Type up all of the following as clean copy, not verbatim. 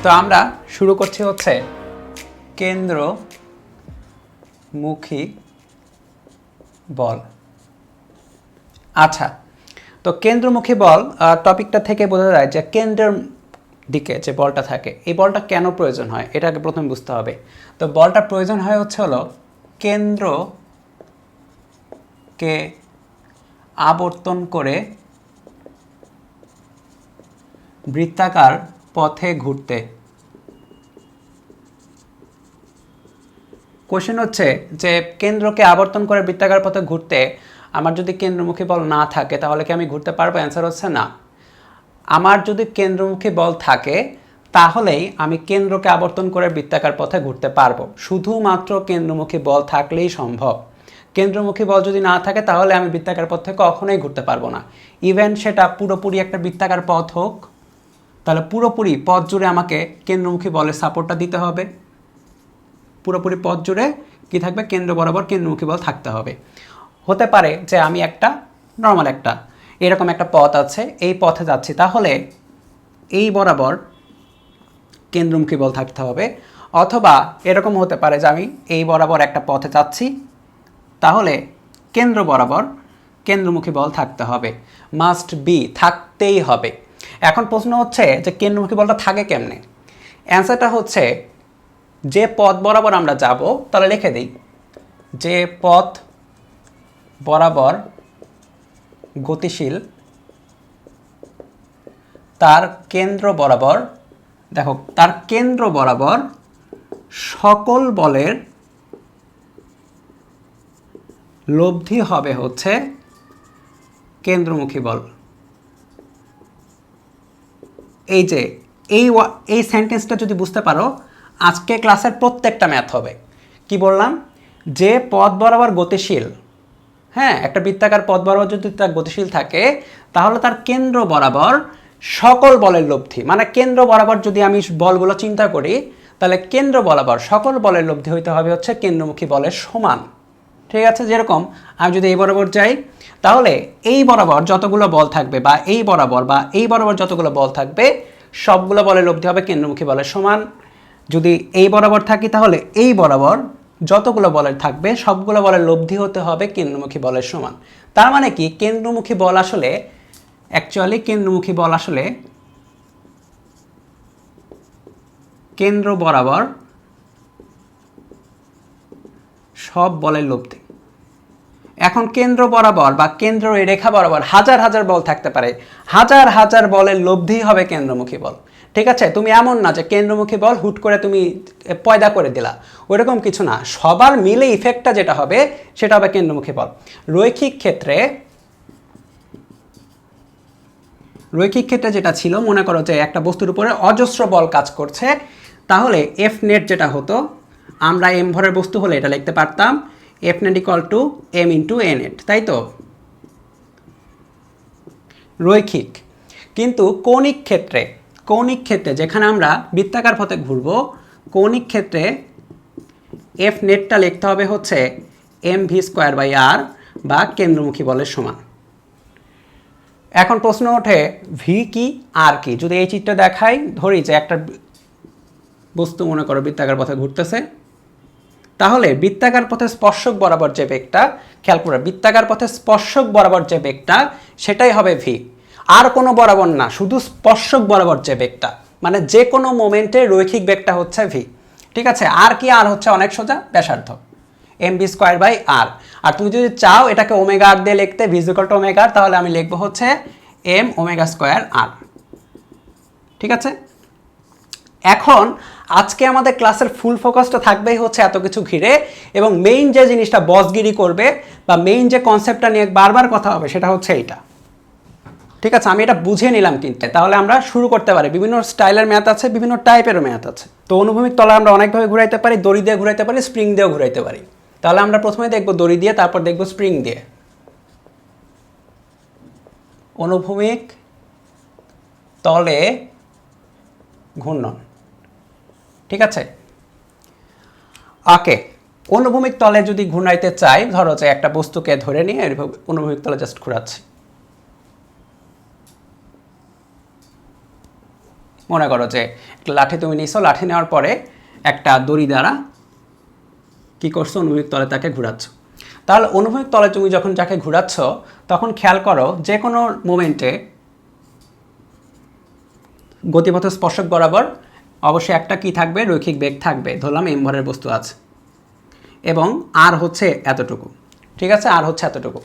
তো আমরা শুরু করছি হচ্ছে কেন্দ্রমুখী বল। আচ্ছা, তো কেন্দ্রমুখী বল টপিকটা থেকে বোঝা যায় যে কেন্দ্রের দিকে যে বলটা থাকে, এই বলটা কেন প্রয়োজন হয় এটাকে প্রথমে বুঝতে হবে। তো বলটা প্রয়োজন হয় হচ্ছে হলো কেন্দ্রকে আবর্তন করে বৃত্তাকার পথে ঘুরতে। কোশ্চেন হচ্ছে যে কেন্দ্রকে আবর্তন করে বৃত্তাকার পথে ঘুরতে আমার যদি কেন্দ্রমুখী বল না থাকে তাহলে কি আমি ঘুরতে পারবো? অ্যান্সার হচ্ছে না। আমার যদি কেন্দ্রমুখী বল থাকে তাহলেই আমি কেন্দ্রকে আবর্তন করে বৃত্তাকার পথে ঘুরতে পারবো। শুধুমাত্র কেন্দ্রমুখী বল থাকলেই সম্ভব। কেন্দ্রমুখী বল যদি না থাকে তাহলে আমি বৃত্তাকার পথে কখনোই ঘুরতে পারবো না। ইভেন সেটা পুরোপুরি একটা বৃত্তাকার পথ হোক, তাহলে পুরোপুরি পথ জুড়ে আমাকে কেন্দ্রমুখী বলের সাপোর্টটা দিতে হবে। পুরোপুরি পথ জুড়ে কি থাকবে? কেন্দ্র বরাবর কেন্দ্রমুখী বল থাকতে হবে। হতে পারে যে আমি একটা নর্মাল একটা এরকম একটা পথ আছে, এই পথে যাচ্ছি, তাহলে এই বরাবর কেন্দ্রমুখী বল থাকতে হবে। অথবা এরকম হতে পারে যে আমি এই বরাবর একটা পথে যাচ্ছি, তাহলে কেন্দ্র বরাবর কেন্দ্রমুখী বল থাকতে হবে। মাস্ট বি, থাকতেই হবে। এখন প্রশ্ন হচ্ছে যে কেন্দ্রমুখী বলটা থাকে কেমনে? অ্যান্সারটা হচ্ছে যে পথ বরাবর আমরা যাব, তাহলে লিখে দিই যে পথ বরাবর গতিশীল তার কেন্দ্র বরাবর, দেখো তার কেন্দ্র বরাবর সকল বলের লব্ধি হবে হচ্ছে কেন্দ্রমুখী বল। এই যে এই সেন্টেন্সটা যদি বুঝতে পারো, আজকে ক্লাসের প্রত্যেকটা ম্যাথ হবে। কি বললাম? যে পথ বরাবর গতিশীল, হ্যাঁ, একটা বৃত্তাকার পথ বরাবর যদি তার গতিশীল থাকে তাহলে তার কেন্দ্র বরাবর সকল বলের লব্ধি, মানে কেন্দ্র বরাবর যদি আমি বলগুলো চিন্তা করি তাহলে কেন্দ্র বরাবর সকল বলের লব্ধি হইতে হবে হচ্ছে কেন্দ্রমুখী বলের সমান। ঠিক আছে? যেরকম আমি যদি এই বরাবর যাই তাহলে এই বরাবর যতগুলো বল থাকবে বা এই বরাবর যতগুলো বল থাকবে সবগুলো বলের লব্ধি হবে কেন্দ্রমুখী বলের সমান। যদি এই বরাবর থাকি তাহলে এই বরাবর যতগুলো বলের থাকবে সবগুলো বলের লব্ধি হতে হবে কেন্দ্রমুখী বলের সমান। তার মানে কি কেন্দ্রমুখী বল আসলে কেন্দ্র বরাবর সব বলের লব্ধি। এখন কেন্দ্র বরাবর বা কেন্দ্র রেখা বরাবর হাজার হাজার বল থাকতে পারে, হাজার হাজার বলের লব্ধি হবে কেন্দ্রমুখী বল। ঠিক আছে? তুমি এমন না যে কেন্দ্রমুখী বল হুট করে তুমি পয়দা করে দিলা, ওইরকম কিছু না। সবার মিলে ইফেক্টটা যেটা হবে সেটা হবে কেন্দ্রমুখী বল। রৈখিক ক্ষেত্রে যেটা ছিল, মনে করো যে একটা বস্তুর উপরে অজস্র বল কাজ করছে, তাহলে এফ নেট যেটা হতো, আমরা এম ভরের বস্তু হলে এটা লিখতে পারতাম F net equal to M into A net, তাই তো? রৈখিক। কিন্তু কৌণিক ক্ষেত্রে যেখানে আমরা বৃত্তাকার পথে ঘুরব, কৌণিক ক্ষেত্রে এফ নেটটা লিখতে হবে হচ্ছে M V square by R, বা কেন্দ্রমুখী বলের সমান। এখন প্রশ্ন ওঠে ভি কি আর কি? যদি এই চিত্রটা দেখাই, ধরি যে একটা বস্তু মনে করো বৃত্তাকার পথে ঘুরতেছে, তাহলে বৃত্তাকার পথে স্পর্শক বরাবর যে বেগটা, খেয়াল করে বৃত্তাকার পথে স্পর্শক বরাবর যে বেগটা সেটাই হবে ভি, আর কোনো বরাবর না, শুধু স্পর্শক বরাবর যে বেগটা, মানে যে কোনো মোমেন্টে রৈখিক বেগটা হচ্ছে ভি। ঠিক আছে? আর কি? আর হচ্ছে অনেক সোজা, ব্যাসার্ধ, M B square by R. আর তুমি যদি চাও এটাকে ওমেগা আর দিয়ে লিখতে, V is equal to omega R, তাহলে আমি লিখবো হচ্ছে এম ওমেগা স্কোয়ার আর। ঠিক আছে? এখন আজকে আমাদের ক্লাসের ফুল ফোকাসটা থাকবেই হচ্ছে এত কিছু ঘিরে, এবং মেইন যে জিনিসটা বসগিরি করবে বা মেইন যে কনসেপ্টটা নিয়ে বারবার কথা হবে সেটা হচ্ছে এইটা। ঠিক আছে? আমি এটা বুঝে নিলাম কিন্তু, তাহলে আমরা শুরু করতে পারি। বিভিন্ন স্টাইলের ম্যাথ আছে, বিভিন্ন টাইপেরও ম্যাথ আছে। তো অনুভূমিক তলা আমরা অনেকভাবে ঘুরাইতে পারি, দড়ি দিয়ে ঘুরাইতে পারি, স্প্রিং দিয়েও ঘুরাইতে পারি। তাহলে আমরা প্রথমে দেখবো দড়ি দিয়ে, তারপর দেখবো স্প্রিং দিয়ে। অনুভূমিক তলে ঘূর্ণন। ঠিক আছে? ওকে, অনুভূমিক তলে যদি ঘূর্ণাইতে চাই, ধরো যে একটা বস্তুকে ধরে নিয়ে অনুভূমিক তলে জাস্ট ঘোরাচ্ছি, মনে করো যে লাঠি তুমি নিছো, লাঠি নেওয়ার পরে একটা দড়ি দ্বারা কী করছো, অনুভূমিক তলে তাকে ঘুরাচ্ছ। তাহলে অনুভূমিক তলে তুমি যখন যাকে ঘুরাচ্ছ তখন খেয়াল করো যে কোনো মোমেন্টে গতিপথ স্পর্শক বরাবর অবশ্যই একটা কি থাকবে, রৈখিক বেগ থাকবে। ধরলাম এম ভরের বস্তু আছে এবং আর হচ্ছে এতটুকু, ঠিক আছে, আর হচ্ছে এতটুকু।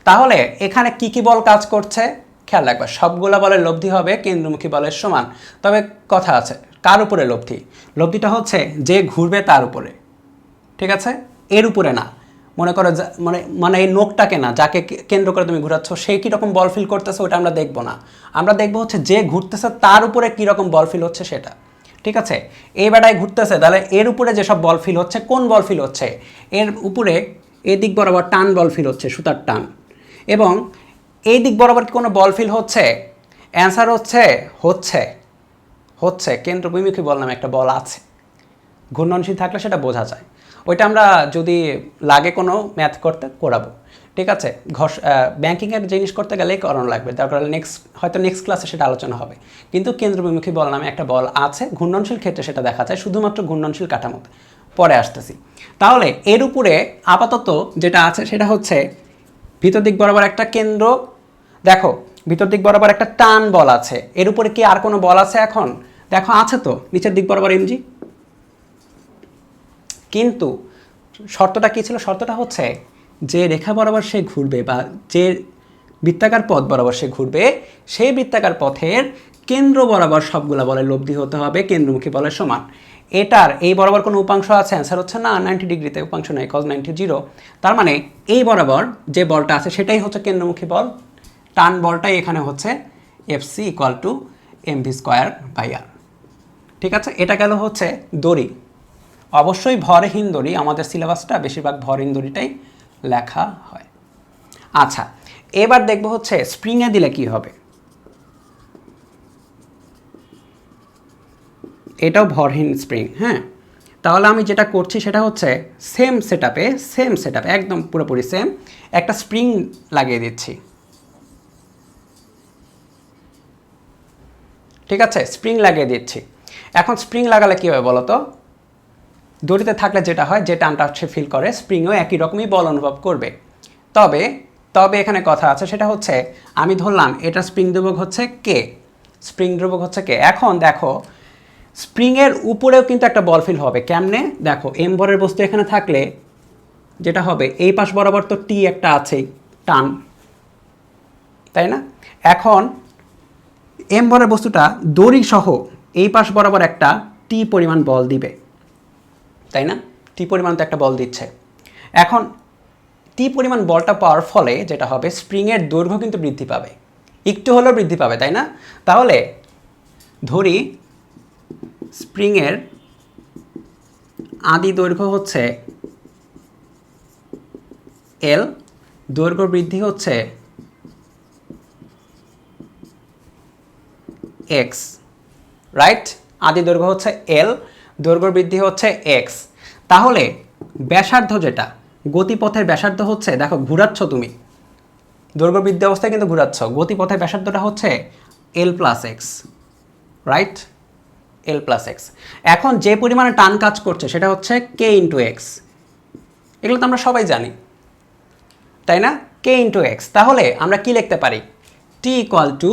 তাহলে এখানে কি কি বল কাজ করছে খেয়াল রাখবা, সবগুলা বলের লব্ধি হবে কেন্দ্রমুখী বলের সমান। তবে কথা আছে, কার উপরে লব্ধি? লব্ধিটা হচ্ছে যে ঘুরবে তার উপরে, ঠিক আছে, এর উপরে না। মনে করো মানে এই নোকটাকে না, যাকে কেন্দ্র করে তুমি ঘুরাচ্ছ সে কীরকম বল ফিল করতেছে ওটা আমরা দেখবো না, আমরা দেখবো হচ্ছে যে ঘুরতেছে তার উপরে কীরকম বল ফিল হচ্ছে সেটা, ঠিক আছে। এই বেড়ায় ঘুরতেছে, তাহলে এর উপরে যেসব বল ফিল হচ্ছে, কোন বল ফিল হচ্ছে, এর উপরে এই দিক বরাবর টান বল ফিল হচ্ছে, সুতার টান। এবং এই দিক বরাবর কি কোনো বল ফিল হচ্ছে? অ্যান্সার হচ্ছে হচ্ছে হচ্ছে কেন্দ্রবিমুখী বল নামে একটা বল আছে। ঘূর্ণনশীল থাকলে সেটা বোঝা যায়, ওইটা আমরা যদি লাগে কোনো ম্যাথ করতে করাবো, ঠিক আছে। ব্যাংকিংয়ের জিনিস করতে গেলেই করানো লাগবে, তারপরে নেক্সট ক্লাসে সেটা আলোচনা হবে। কিন্তু কেন্দ্রবিমুখী বল নামে একটা বল আছে, ঘূর্ণনশীল ক্ষেত্রে সেটা দেখা যায় শুধুমাত্র ঘূর্ণনশীল কাঠামোতে, পরে আসতেছি। তাহলে এর উপরে আপাতত যেটা আছে সেটা হচ্ছে ভিতর দিক বরাবর একটা কেন্দ্র, দেখো ভিতর দিক বরাবর একটা টান বল আছে। এর উপরে কি আর কোনো বল আছে এখন? দেখো আছে তো, নিচের দিক বরাবর এমজি। কিন্তু শর্তটা কী ছিল? শর্তটা হচ্ছে যে রেখা বরাবর সে ঘুরবে বা যে বৃত্তাকার পথ বরাবর সে ঘুরবে সেই বৃত্তাকার পথের কেন্দ্র বরাবর সবগুলা বলের লব্ধি হতে হবে কেন্দ্রমুখী বলের সমান। এটার এই বরাবর কোনো উপাংশ আছে? অ্যান্সার হচ্ছে না, 90 ডিগ্রিতে উপাংশ নেই, কজ 90 0। তার মানে এই বরাবর যে বলটা আছে সেটাই হচ্ছে কেন্দ্রমুখী বল। টান বলটাই এখানে হচ্ছে এফসি ইকুয়াল টু mv²/r, ঠিক আছে। এটা গেল হচ্ছে দড়ি, অবশ্যই ভরহীন দড়ি, আমাদের সিলেবাসটা বেশিরভাগ ভরহীন দড়িটাই লেখা হয়। আচ্ছা, এবার দেখব হচ্ছে স্প্রিংয়ে দিলে কি হবে। এটাও ভরহীন স্প্রিং, হ্যাঁ। তাহলে আমি যেটা করছি সেটা হচ্ছে সেম সেটআপে একদম পুরোপুরি সেম একটা স্প্রিং লাগিয়ে দিচ্ছি, ঠিক আছে, স্প্রিং লাগিয়ে দিচ্ছি। এখন স্প্রিং লাগালে কী হবে বলো তো? দড়িতে থাকলে যেটা হয়, যে টানটা সে ফিল করে, স্প্রিংও একই রকমই বল অনুভব করবে। তবে এখানে কথা আছে, সেটা হচ্ছে আমি ধরলাম এটা স্প্রিং ধ্রুবক হচ্ছে কে, স্প্রিং ধ্রুবক হচ্ছে কে। এখন দেখো স্প্রিংয়ের উপরেও কিন্তু একটা বল ফিল হবে। কেমনে? দেখো এম ভরের বস্তু এখানে থাকলে যেটা হবে, এই পাশ বরাবর তো টি একটা আছেই, টান, তাই না? এখন এম ভরের বস্তুটা দড়ি সহ এই পাশ বরাবর একটা টি পরিমাণ বল দিবে, তাই না? টি পরিমাণ তো একটা বল দিচ্ছে। এখন টি পরিমাণ বলটা পাওয়ার ফলে যেটা হবে, স্প্রিংয়ের দৈর্ঘ্য কিন্তু বৃদ্ধি পাবে, একটু হলেও বৃদ্ধি পাবে, তাই না? তাহলে ধরি স্প্রিংয়ের আদি দৈর্ঘ্য হচ্ছে এল, দৈর্ঘ্য বৃদ্ধি হচ্ছে এক্স, রাইট? আদি দৈর্ঘ্য হচ্ছে এল, দৈর্ঘ্য বৃদ্ধি হচ্ছে এক্স। তাহলে ব্যাসার্ধ যেটা, গতিপথের ব্যাসার্ধ হচ্ছে, দেখো ঘুরাচ্ছ তুমি, দৈর্ঘ্য বৃদ্ধি অবস্থায় কিন্তু ঘুরাচ্ছ, গতিপথের ব্যাসার্ধটা হচ্ছে এল প্লাস এক্স, রাইট? এল প্লাস এক্স। এখন যে পরিমাণে টান কাজ করছে সেটা হচ্ছে কে ইন্টু এক্স, এগুলো তো আমরা সবাই জানি, তাই না? কে ইন্টু এক্স। তাহলে আমরা কি লিখতে পারি? টি ইকুয়াল টু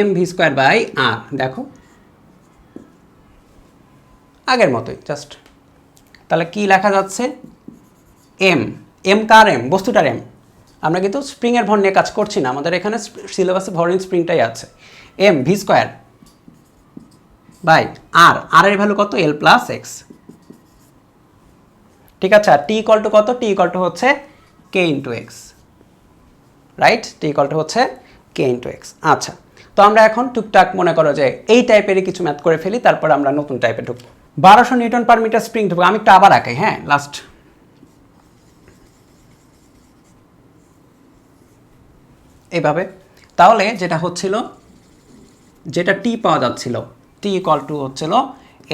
mv²/r। দেখো আগের মতোই জাস্ট, তাহলে কি লেখা যাচ্ছে? M car M? বস্তুটার এম। আমরা কিন্তু স্প্রিংয়ের ভর নিয়ে কাজ করছি না, আমাদের এখানে সিলেবাসে ভরহীন স্প্রিংটাই আছে। mv²/r, আর এর ভ্যালু কত? এল প্লাস এক্স, ঠিক আছে। আর টি ইকুয়াল টু কত? টি ইকুয়াল টু হচ্ছে K into X, right? T equal to হচ্ছে কে ইন্টু এক্স। আচ্ছা, তো আমরা এখন টুকটাক মনে করো যে এই টাইপেরই কিছু ম্যাথ করে ফেলি, তারপর আমরা নতুন টাইপে ঢুকবো। 1200 নিউটন পার মিটার স্প্রিং ঢুকবো। আমি একটু আবার আঁকাই, হ্যাঁ, লাস্ট এইভাবে। তাহলে যেটা হচ্ছিল, যেটা টি পাওয়া যাচ্ছিল, টি ইকুয়াল টু হচ্ছিল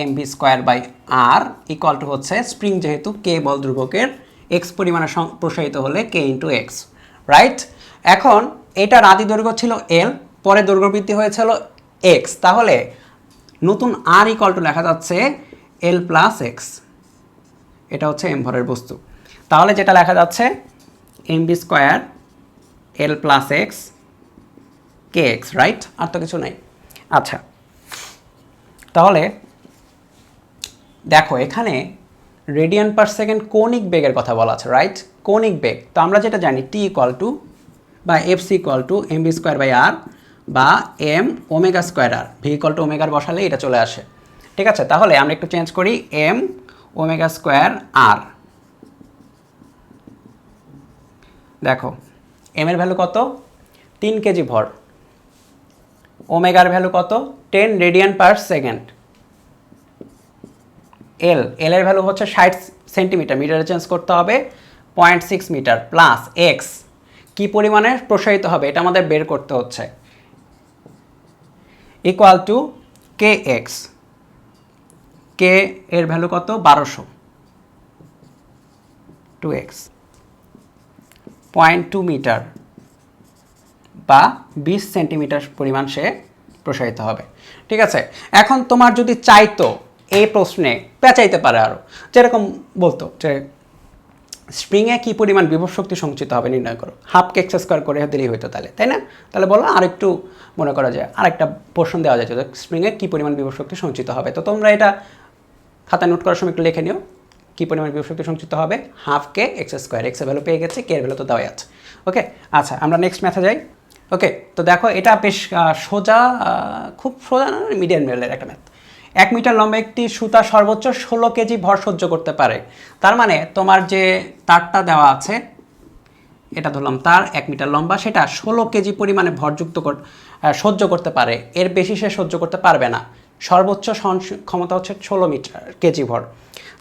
mv²/r ইকুয়াল টু হচ্ছে স্প্রিং যেহেতু কে বল ধ্রুবকের এক্স পরিমাণে প্রসারিত হলে কে ইন্টু এক্স, রাইট? এখন এটার আদি দৈর্ঘ্য ছিল এল, পরে দৈর্ঘ্য বৃদ্ধি হয়েছিল এক্স, তাহলে নতুন আর ইকুয়াল টু লেখা যাচ্ছে এল প্লাস এক্স। এটা হচ্ছে এম ভরের বস্তু, তাহলে যেটা লেখা যাচ্ছে এম বি স্কোয়ার এল প্লাস এক্স কে এক্স, রাইট? আর তো কিছু নাই। আচ্ছা, তাহলে দেখো এখানে রেডিয়ান পার সেকেন্ড কৌণিক বেগের কথা বলা আছে, রাইট? কৌণিক বেগ, তো আমরা যেটা জানি টি ইকুয়াল টু বা F C equal to M B square by R বা M omega square R, V equal to ওমেগার বসালে এটা চলে আসে। ঠিক আছে, তাহলে আমরা একটু চেঞ্জ করি, এম ওমেগা স্কোয়ার আর। দেখো এম এর ভ্যালু কত? 3 কেজি ভর। ওমেগার ভ্যালু কত? 10 রেডিয়ান পার সেকেন্ড। এল এর ভ্যালু হচ্ছে 60 সেন্টিমিটার, মিটারে চেঞ্জ করতে হবে 0.6 মিটার, প্লাস এক্স কি পরিমাণে প্রসারিত হবে এটা আমাদের বের করতে হচ্ছে, ইকুয়াল টু কে এক্স। কে এর ভ্যালু কত? 1200, 2x 0.2 মিটার বা 20 সেন্টিমিটার পরিমাণ সে প্রসারিত হবে। ঠিক আছে, এখন তোমার যদি চাইতো এই প্রশ্নে পেঁচাইতে পারে আরও, যেরকম বলতো যে স্প্রিংয়ে কী পরিমাণ বিভব শক্তি সঞ্চিত হবে নির্ণয় করো, হাফ কে এক্স স্কোয়ার করে দিলেই হইতো তাহলে, তাই না? তাহলে বলো আর একটু মনে করা যায় আরেকটা পোর্শন দেওয়া যায় যে স্প্রিংয়ে কী পরিমাণ বিভব শক্তি সঞ্চিত হবে। তো তোমরা এটা খাতায় নোট করার সময় একটু লিখে নিও, কী পরিমাণ বিভব শক্তি সঞ্চিত হবে, হাফ কে এক্স স্কোয়ার। এক্সের ভ্যালু পেয়ে গেছে, কে এর ভ্যালু তো দেওয়াই আছে। ওকে, আচ্ছা আমরা নেক্সট ম্যাথে যাই। ওকে, তো দেখো এটা বেশ সোজা, খুব সোজা না, মিডিয়াম লেভেলের একটা ম্যাথ। 1 মিটার লম্বা একটি সুতা সর্বোচ্চ 16 কেজি ভর সহ্য করতে পারে। তার মানে তোমার যে তারটা দেওয়া আছে, এটা ধরলাম তার 1 মিটার লম্বা, সেটা 16 কেজি পরিমাণে ভরযুক্ত সহ্য করতে পারে, এর বেশি সে সহ্য করতে পারবে না। সর্বোচ্চ ক্ষমতা হচ্ছে 16 কেজি ভর।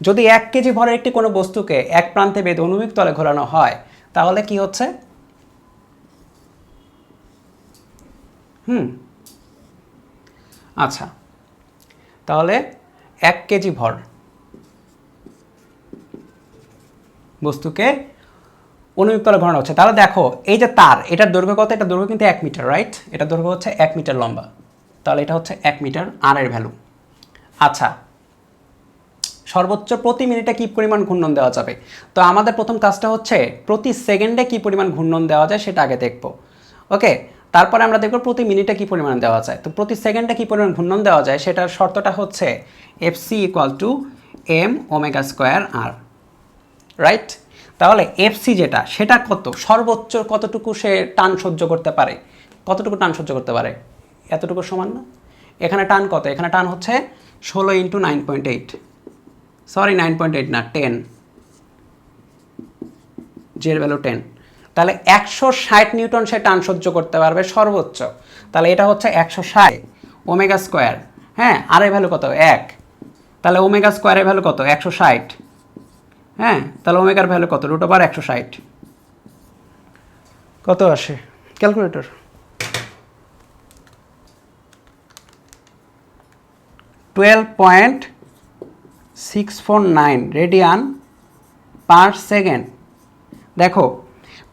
যদি 1 কেজি ভরের একটি কোনো বস্তুকে এক প্রান্তে বেঁধে অনুভূমিক তলে ঘোরানো হয়, তাহলে কি হচ্ছে? আচ্ছা, তাহলে 1 কেজি ভর বস্তুকে অনুভূমিক তলে ঘোরানো হচ্ছে, তাহলে দেখো এই যে তার, এটার দৈর্ঘ্য কত? এটার দৈর্ঘ্য কিন্তু 1 মিটার, রাইট? এটার দৈর্ঘ্য হচ্ছে 1 মিটার লম্বা, তাহলে এটা হচ্ছে 1 মিটার আর এর ভ্যালু। আচ্ছা, সর্বোচ্চ প্রতি মিনিটে কী পরিমাণ ঘূর্ণন দেওয়া যাবে? তো আমাদের প্রথম কাজটা হচ্ছে প্রতি সেকেন্ডে কী পরিমাণ ঘূর্ণন দেওয়া যায় সেটা আগে দেখব। ওকে, তারপরে আমরা দেখব প্রতি মিনিটে কী পরিমাণ দেওয়া যায়। তো প্রতি সেকেন্ডে কী পরিমাণ ঘূর্ণন দেওয়া যায় সেটার শর্তটা হচ্ছে F C equal to M omega square R, right? তাহলে এফ সি যেটা, সেটা কত? সর্বোচ্চ কতটুকু সে টান সহ্য করতে পারে? কতটুকু টান সহ্য করতে পারে? এতটুকু সমান না? এখানে টান কত? এখানে টান হচ্ছে 16 ইন্টু 9.8, সরি 9.8 না, 10, জের ভ্যালু 10। তাহলে 160 নিউটন সে টান সহ্য করতে পারবে সর্বোচ্চ। তাহলে এটা হচ্ছে 160 ওমেগা স্কোয়ার। হ্যাঁ, আর এর ভ্যালু কত? 1। তাহলে ওমেগা স্কোয়ারের ভ্যালু কত? 160। হ্যাঁ, তাহলে ওমেগার ভ্যালু কত? Root over 160। কত আসে ক্যালকুলেটর? 12.649 radian per second. দেখো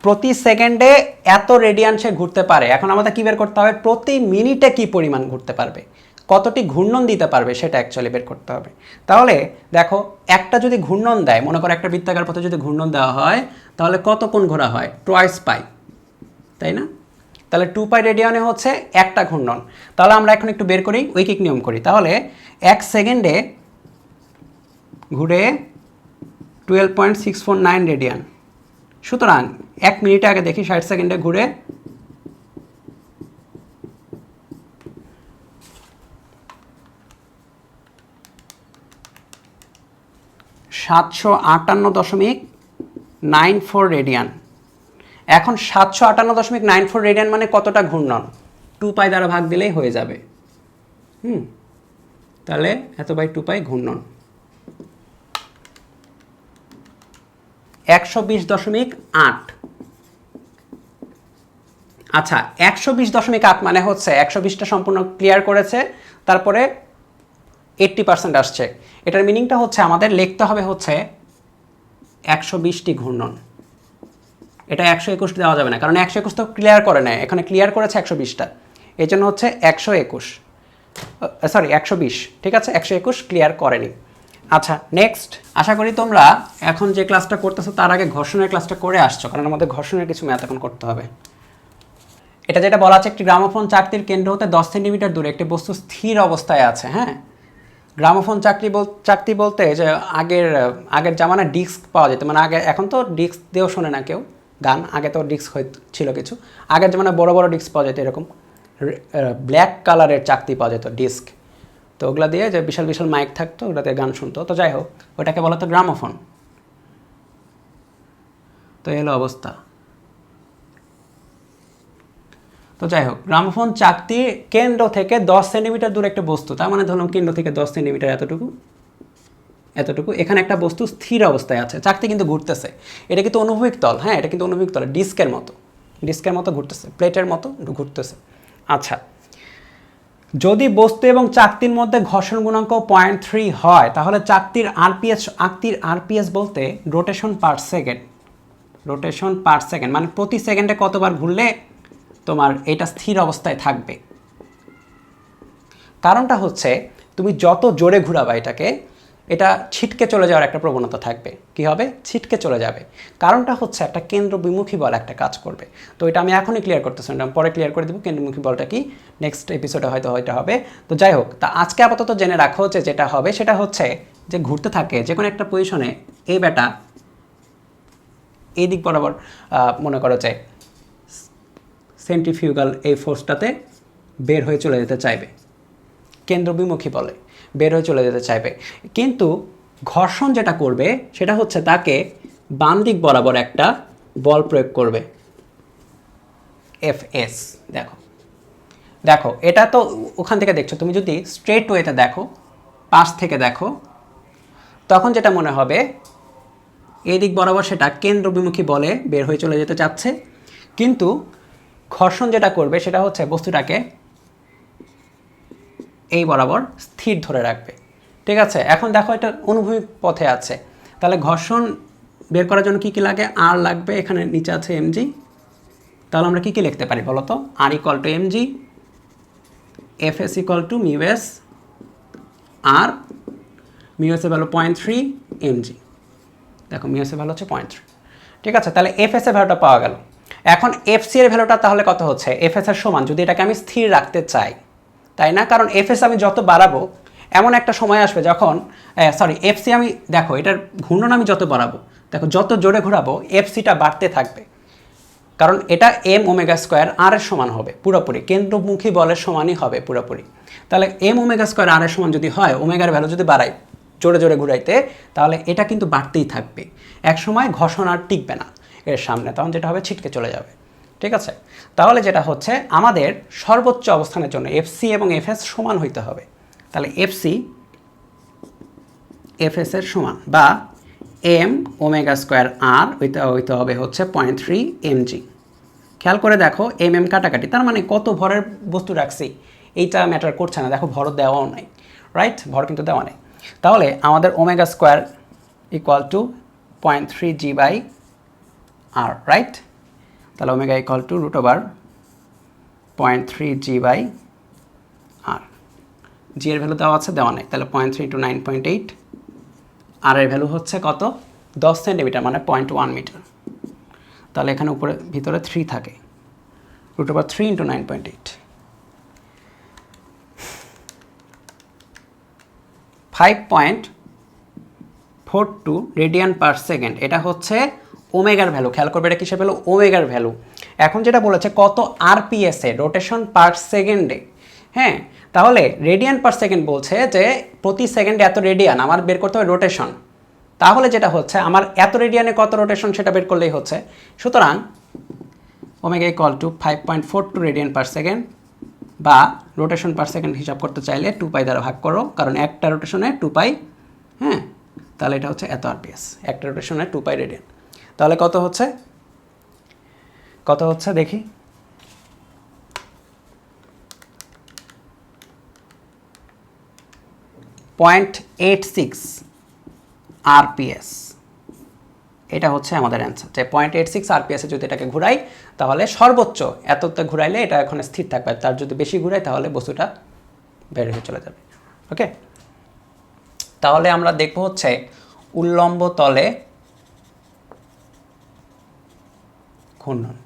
প্রতি সেকেন্ডে এত রেডিয়ান সে ঘুরতে পারে। এখন আমাদের কী বের করতে হবে? প্রতি মিনিটে কী পরিমাণ ঘুরতে পারবে, কতটি ঘূর্ণন দিতে পারবে সেটা অ্যাকচুয়ালি বের করতে হবে। তাহলে দেখো একটা যদি ঘূর্ণন দেয়, মনে করো একটা বৃত্তাকার পথে যদি ঘূর্ণন দেওয়া হয়, তাহলে কত কোণ ঘোরা হয়? টুয়াইস পাই, তাই না? তাহলে 2 পাই রেডিয়ানে হচ্ছে একটা ঘূর্ণন। তাহলে আমরা এখন একটু বের করি, ঐকিক নিয়ম করি। তাহলে 1 সেকেন্ডে ঘুরে 12.649 রেডিয়ান। সুতরাং 1 মিনিটে আগে দেখি 60 সেকেন্ডে ঘুরে 758.94 রেডিয়ান। এখন 758.94 রেডিয়ান মানে কতটা ঘূর্ণন? 2 পাই দ্বারা ভাগ দিলেই হয়ে যাবে। তাহলে এত বাই 2 পাই ঘূর্ণন। 120.8। আচ্ছা, 120.8 মানে হচ্ছে 120টা সম্পূর্ণ ক্লিয়ার করেছে, তারপরে 80% আসছে। এটার মিনিংটা হচ্ছে আমাদের লিখতে হবে হচ্ছে 120টি ঘূর্ণন। এটা 121 দেওয়া যাবে না, কারণ 121 তো ক্লিয়ার করে নেয়, এখানে ক্লিয়ার করেছে 120টা, এই জন্য হচ্ছে 121। সরি 120, ঠিক আছে, 121 ক্লিয়ার করেনি। আচ্ছা নেক্সট, আশা করি তোমরা এখন যে ক্লাসটা করতেছো তার আগে ঘর্ষণের ক্লাসটা করে আসছো, কারণ আমাদের ঘর্ষণের কিছু ম্যাথ এখন করতে হবে। এটা যেটা বলা আছে, একটি গ্রামোফোন চাকতির কেন্দ্র হতে 10 সেন্টিমিটার দূরে একটি বস্তু স্থির অবস্থায় আছে। হ্যাঁ, গ্রামোফোন চাকতি বলতে যে আগের জামানায় ডিস্ক পাওয়া যেত, মানে আগে, এখন তো ডিস্ক দিয়েও শোনে না কেউ গান, আগে তো ডিস্ক ছিল কিছু, আগের জামানায় বড় বড় ডিস্ক পাওয়া যেত, এরকম ব্ল্যাক কালারের চাকতি পাওয়া যেত ডিস্ক, তো ওগুলা দিয়ে যে বিশাল বিশাল মাইক থাকতো, ওটাতে গান শুনতো। তো যাই হোক, ওটাকে বলা তো গ্রামোফোন। তো এলো অবস্থা। তো যাই হোক, গ্রামোফোন চাকতি কেন্দ্র থেকে 10 সেন্টিমিটার দূরে একটা বস্তু, তার মানে ধরলাম কেন্দ্র থেকে 10 সেন্টিমিটার, এতটুকু এখানে একটা বস্তু স্থির অবস্থায় আছে, চাকতি কিন্তু ঘুরতেছে। এটা কিন্তু অনুভূমিক তল, হ্যাঁ, এটা কিন্তু অনুভূমিক তল, ডিস্কের মতো ঘুরতেছে, প্লেটের মতো ঘুরতেছে। আচ্ছা, যদি বস্তু এবং চাকতির মধ্যে ঘর্ষণ গুণাঙ্ক 0.3 হয়, তাহলে চাকতির আরপিএস বলতে রোটেশন পার সেকেন্ড, মানে প্রতি সেকেন্ডে কতবার ঘুরলে তোমার এটা স্থির অবস্থায় থাকবে। কারণটা হচ্ছে, তুমি যত জোরে ঘুরাবা এটাকে, এটা ছিটকে চলে যাওয়ার একটা প্রবণতা থাকবে। কি হবে? ছিটকে চলে যাবে। কারণটা হচ্ছে একটা কেন্দ্রবিমুখী বল একটা কাজ করবে। তো এটা আমি এখনই ক্লিয়ার করতেছি না, পরে ক্লিয়ার করে দেবো কেন্দ্রবিমুখী বলটা কি, নেক্সট এপিসোডে হয়তো হবে। তো যাই হোক, তা আজকে আপাতত জেনে রাখো যে যেটা হবে সেটা হচ্ছে যে ঘুরতে থাকে যে কোনো একটা পজিশনে, এই ব্যাটা এই দিক বরাবর মনে করো যে সেন্ট্রিফিউগাল এই ফোর্সটাতে বের হয়ে চলে যেতে চাইবে, কেন্দ্রবিমুখী বলে বের হয়ে চলে যেতে চাইবে। কিন্তু ঘর্ষণ যেটা করবে সেটা হচ্ছে তাকে বাম দিক বরাবর একটা বল প্রয়োগ করবে, এফএস। দেখো এটা তো ওখান থেকে দেখছো, তুমি যদি স্ট্রেট ওয়েতে দেখো, পাশ থেকে দেখো, তখন যেটা মনে হবে এই দিক বরাবর সেটা কেন্দ্রবিমুখী বলে বের হয়ে চলে যেতে চাচ্ছে। কিন্তু ঘর্ষণ যেটা করবে সেটা হচ্ছে বস্তুটাকে এই বরাবর স্থির ধরে রাখবে, ঠিক আছে। এখন দেখো এটা অনুভূমিক পথে আছে, তাহলে ঘর্ষণ বের করার জন্য কী লাগে, আর লাগবে, এখানে নিচে আছে এমজি। তাহলে আমরা কী লিখতে পারি বলো তো, R equal to MG, FS equal to mu s, আর মিউএসের ভ্যালু 0.3 এমজি। দেখো মিউএসের ভ্যালু হচ্ছে 0.3, ঠিক আছে। তাহলে এফএস এর ভ্যালুটা পাওয়া গেল। এখন এফসি এর ভ্যালুটা তাহলে কত হচ্ছে, এফএস এর সমান, যদি এটাকে আমি স্থির রাখতে চাই, তাই না? কারণ এফএস আমি যত বাড়াবো, এমন একটা সময় আসবে যখন, এফসি আমি, দেখো এটার ঘূর্ণন আমি যত বাড়াবো, দেখো যত জোরে ঘোরাবো এফসিটা বাড়তে থাকবে, কারণ এটা এম ওমেগা স্কোয়ার আর এর সমান হবে পুরোপুরি, কেন্দ্রমুখী বলের সমানই হবে পুরোপুরি। তাহলে এম ওমেগা স্কোয়ার আর এর সমান যদি হয়, ওমেগার ভ্যালু যদি বাড়াই জোরে জোরে ঘুরাইতে, তাহলে এটা কিন্তু বাড়তেই থাকবে, এক সময় ঘর্ষণ আর টিকবে না এর সামনে, তখন যেটা হবে ছিটকে চলে যাবে, ঠিক আছে। তাহলে যেটা হচ্ছে, আমাদের সর্বোচ্চ অবস্থানের জন্য এফসি এবং এফএস সমান হইতে হবে। তাহলে এফসি এফএস এর সমান, বা এম ওমেগা স্কোয়ার আর হইতে হবে হচ্ছে 0.3 এমজি। খেয়াল করে দেখো, এম কাটাকাটি, তার মানে কত ভরের বস্তু রাখছি এইটা ম্যাটার করছে না, দেখো ভর দেওয়াও নাই, রাইট, ভর কিন্তু দেওয়া নেই। তাহলে আমাদের omega square equal to 0.3 G by R, right. তাহলে omega equal to √0.3 G by R, G এর ভ্যালু দেওয়া আছে, দেওয়া নেই, তাহলে 0.3 × 9.8, আর এর ভ্যালু হচ্ছে কত, 10 সেন্টিমিটার, মানে 0.1 মিটার। তাহলে এখানে উপরে ভিতরে 3 থাকে, √3 × 9.8, 5.42 রেডিয়ান পার সেকেন্ড। এটা হচ্ছে ওমেগার ভ্যালু, খেয়াল করবে এটা কিসের ভ্যালু, ওমেগার ভ্যালু। এখন যেটা বলেছে কত আরপিএসে, রোটেশন পার সেকেন্ডে, হ্যাঁ, তাহলে রেডিয়ান পার সেকেন্ড বলছে যে প্রতি সেকেন্ডে এত রেডিয়ান, আমার বের করতে হবে রোটেশন। তাহলে যেটা হচ্ছে, আমার এত রেডিয়ানে কত রোটেশন সেটা বের করলেই হচ্ছে। সুতরাং omega equal two 5.42 radian per second, বা রোটেশন পার সেকেন্ড হিসাব করতে চাইলে 2π দ্বারা ভাগ করো, কারণ একটা রোটেশনে 2π, হ্যাঁ, তাহলে এটা হচ্ছে এত আরপিএস, একটা রোটেশনে 2π রেডিয়ান। তাহলে কত হচ্ছে দেখি, .86 আরপিএস। এটা হচ্ছে আমাদের অ্যান্সার, যে 0.86 আরপিএসে যদি এটাকে ঘুরাই, তাহলে সর্বোচ্চ এতটা ঘুরাইলে এটা এখন স্থির থাকবে, তার যদি বেশি ঘুরাই তাহলে বস্তুটা বের হয়ে চলে যাবে। ওকে, তাহলে আমরা দেখব হচ্ছে উল্লম্ব তলে ঘূর্ণন।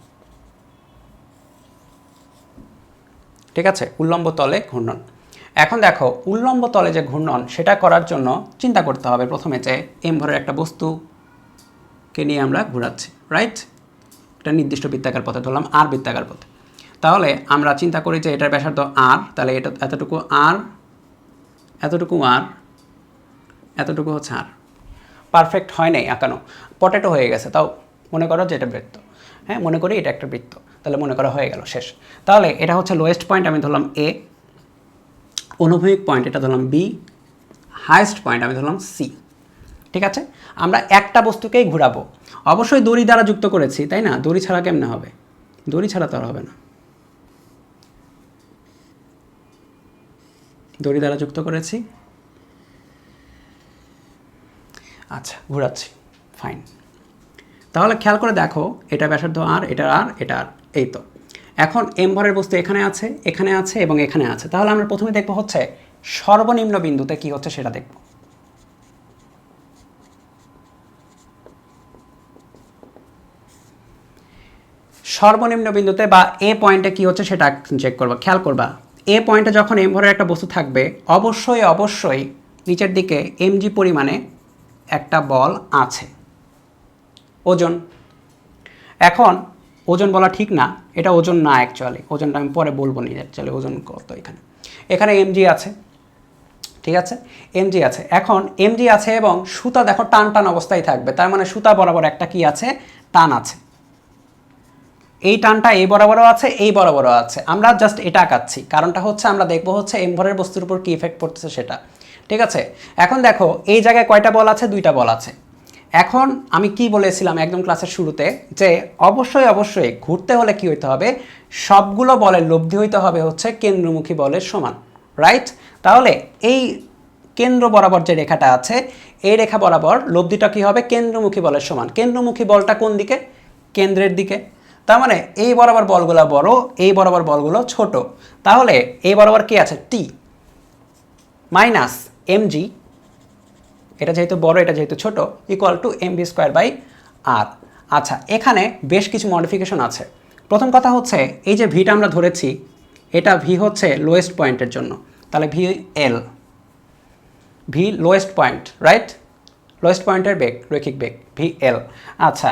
ঠিক আছে, উল্লম্ব তলে ঘূর্ণন। এখন দেখো উল্লম্ব তলে যে ঘূর্ণন সেটা করার জন্য চিন্তা করতে হবে প্রথমে যে এম ভরের একটা বস্তুকে নিয়ে আমরা ঘোরাচ্ছি, রাইট? একটা নির্দিষ্ট বৃত্তাকার পথে, ধরলাম আর বৃত্তাকার পথে। তাহলে আমরা চিন্তা করি যে এটার ব্যাসার্ধ আর, তাহলে এটা এতটুকু আর, এতটুকু আর, এতটুকু হচ্ছে আর। পারফেক্ট হয় নাই আঁকানো, পটেটো হয়ে গেছে, তাও মনে করো যে এটা বৃত্ত। হ্যাঁ, মনে করি এটা একটা বৃত্ত, তাহলে মনে করা হয়ে গেল, শেষ। তাহলে এটা হচ্ছে লোয়েস্ট পয়েন্ট, আমি ধরলাম এ। অনুভূমিক পয়েন্ট এটা ধরলাম বি। হাইয়েস্ট পয়েন্ট আমি ধরলাম সি। ঠিক আছে, আমরা একটা বস্তুকেই ঘোরাবো। অবশ্যই দড়ি দ্বারা যুক্ত করেছি, তাই না? দড়ি ছাড়া কেমনে হবে? দড়ি ছাড়া তো আর হবে না, দড়ি দ্বারা যুক্ত করেছি। আচ্ছা, ঘোরাচ্ছি, ফাইন। তাহলে খেয়াল করে দেখো, এটা ব্যাসার্ধ আর, এটা আর, এটা আর, এই তো। এখন এম ভরের বস্তু এখানে আছে, এখানে আছে এবং এখানে আছে। তাহলে আমরা প্রথমে দেখব হচ্ছে সর্বনিম্ন বিন্দুতে কি হচ্ছে সেটা দেখব। সর্বনিম্ন বিন্দুতে বা এ পয়েন্টে কি হচ্ছে সেটা চেক করবা, খেয়াল করবা। এ পয়েন্টে যখন এম ভরের একটা বস্তু থাকবে, অবশ্যই অবশ্যই নিচের দিকে এমজি পরিমাণে একটা বল আছে, ওজন। এখন ওজন বলা ঠিক না, এটা ওজন না অ্যাকচুয়ালি, ওজনটা আমি পরে বলবো নি অ্যাকচুয়ালি ওজন কত। এখানে এখানে এমজি আছে, ঠিক আছে, এমজি আছে। এখন এমজি আছে এবং সুতা দেখো টান টান অবস্থায় থাকবে, তার মানে সুতা বরাবর একটা কি আছে, টান আছে। এই টানটা এই বরাবরও আছে, এই বরাবরও আছে। আমরা জাস্ট এটা আঁকাচ্ছি, কারণটা হচ্ছে আমরা দেখবো হচ্ছে এম ভরের বস্তুর উপর কি ইফেক্ট পড়তেছে সেটা। ঠিক আছে, এখন দেখো এই জায়গায় কয়টা বল আছে, দুইটা বল আছে। এখন আমি কি বলেছিলাম একদম ক্লাসের শুরুতে, যে অবশ্যই অবশ্যই ঘুরতে হলে কি হইতে হবে, সবগুলো বলের লব্ধি হইতে হবে হচ্ছে কেন্দ্রমুখী বলের সমান, রাইট? তাহলে এই কেন্দ্র বরাবর যে রেখাটা আছে, এই রেখা বরাবর লব্ধিটা কি হবে, কেন্দ্রমুখী বলের সমান। কেন্দ্রমুখী বলটা কোন দিকে, কেন্দ্রের দিকে। তার মানে এই বরাবর বলগুলো বড়, এই বরাবর বলগুলো ছোট। তাহলে এই বরাবর কি আছে, টি মাইনাস এমজি, এটা যেহেতু বড় এটা যেহেতু ছোট, equal to MV square by R. আচ্ছা, এখানে বেশ কিছু মডিফিকেশন আছে। প্রথম কথা হচ্ছে এই যে ভিটা আমরা ধরেছি, এটা ভি হচ্ছে লোয়েস্ট পয়েন্টের জন্য, তাহলে V L, V lowest point, right? Lowest পয়েন্টের বেগ, রৈখিক বেগ, ভি এল। আচ্ছা,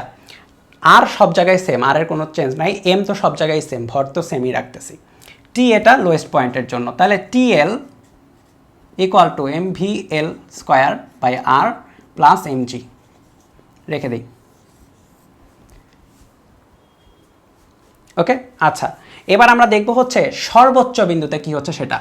আর সব জায়গায় সেম, আর এর কোনো চেঞ্জ নাই। এম তো সব জায়গায় সেম, ভর তো সেমই রাখতেছি। টি এটা লোয়েস্ট পয়েন্টের জন্য, তাহলে T L equal to M V L square by R plus M G, রেখে দিই। ওকে, আচ্ছা, এবার আমরা দেখব হচ্ছে সর্বোচ্চ বিন্দুতে কি হচ্ছে সেটা।